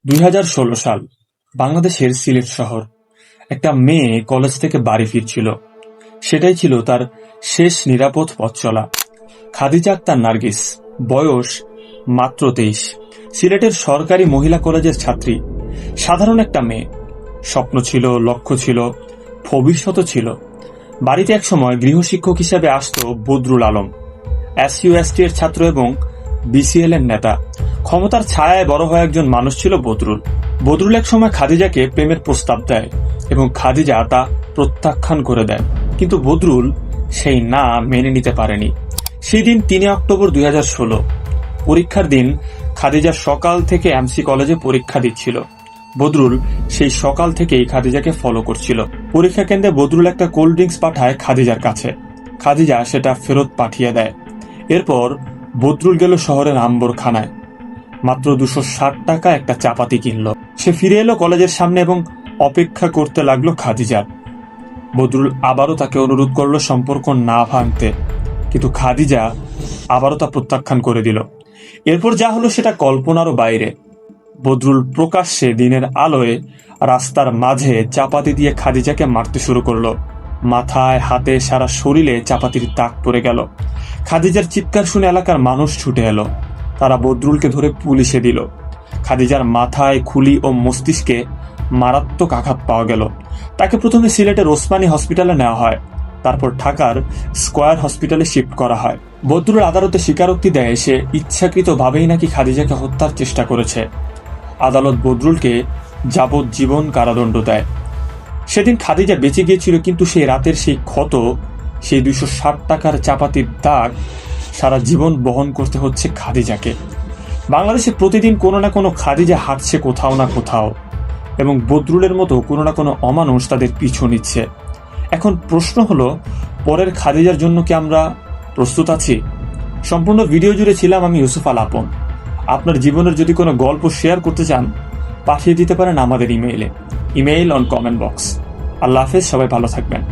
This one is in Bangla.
2016 সাল, বাংলাদেশের সিলেট শহর। একটা মেয়ে কলেজ থেকে বাড়ি ফিরছিল। সেটাই ছিল তার শেষ নিরাপদ পথ চলা। খাদিজা আক্তার নার্গিস, বয়স মাত্র 23, সিলেটের সরকারি মহিলা কলেজের ছাত্রী। সাধারণ একটা মেয়ে। স্বপ্ন ছিল, লক্ষ্য ছিল, ভবিষ্যৎও ছিল। বাড়িতে একসময় গৃহশিক্ষক হিসেবে আসত বদরুল আলম, SUST এর ছাত্র এবং BCL এর নেতা। ক্ষমতার ছায়ায় বড় হয়ে একজন মানুষ ছিল বদরুল। বদরুল এক সময় খাদিজাকে প্রেমের প্রস্তাব দেয় এবং খাদিজা তা প্রত্যাখ্যান করে দেয়। কিন্তু বদরুল সেই না মেনে নিতে পারেনি। সেই দিন 3 অক্টোবর 2016, পরীক্ষার দিন। খাদিজা সকাল থেকে MC কলেজে পরীক্ষা দিচ্ছিল। বদরুল সেই সকাল থেকেই খাদিজাকে ফলো করছিল। পরীক্ষা কেন্দ্রে বদরুল একটা কোল্ড ড্রিঙ্কস পাঠায় খাদিজার কাছে। খাদিজা সেটা ফেরত পাঠিয়ে দেয়। এরপর বদরুল গেল শহরের আম্বরখানায়। মাত্র 260 টাকা একটা চাপাতি কিনল। সে ফিরে এলো কলেজের সামনে এবং অপেক্ষা করতে লাগলো খাদিজার। বদরুল আবারও তাকে অনুরোধ করলো সম্পর্ক না ভাঙতে, কিন্তু খাদিজা আবারও তা প্রত্যাখ্যান করে দিল। এরপর যা হলো সেটা কল্পনারও বাইরে। বদরুল প্রকাশ্যে দিনের আলোয় রাস্তার মাঝে চাপাতি দিয়ে খাদিজাকে মারতে শুরু করলো। মাথায়, হাতে, সারা শরীরে চাপাতির দাগ পড়ে গেল। খাদিজার চিৎকার শুনে এলাকার মানুষ ছুটে এলো। তারা বদরুলকে ধরে পুলিশে দিল। খাদিজার মাথায়, খুলি ও মস্তিষ্কে মারাত্মক আঘাত পাওয়া গেল। তাকে প্রথমে সিলেটের ওসমানী হসপিটালে নেওয়া হয়, তারপর ঢাকার স্কয়ার হসপিটালে শিফট করা হয়। বদরুল আদালতে স্বীকারোক্তি দেয় সে ইচ্ছাকৃতভাবেই নাকি খাদিজাকে হত্যার চেষ্টা করেছে। আদালত বদরুলকে যাবজ্জীবন কারাদণ্ড দেয়। সেদিন খাদিজা বেঁচে গিয়েছিল, কিন্তু সেই রাতের সেই ক্ষত, সেই 260 টাকার চাপাতির দাগ সারা জীবন বহন করতে হচ্ছে খাদিজাকে। বাংলাদেশে প্রতিদিন কোনো না কোনো খাদিজা হাঁটছে কোথাও না কোথাও, এবং বদরুলের মতো কোনো না কোনো অমানুষ তাদের পিছু নিচ্ছে। এখন প্রশ্ন হলো, পরের খাদিজার জন্য কি আমরা প্রস্তুত আছি? সম্পূর্ণ ভিডিও জুড়ে ছিলাম আমি ইউসুফ আল আপন। আপনার জীবনের যদি কোনো গল্প শেয়ার করতে চান, পাঠিয়ে দিতে পারেন আমাদের ইমেইল অন কমেন্ট বক্স। আল্লাহ হাফেজ, সবাই ভালো থাকবেন।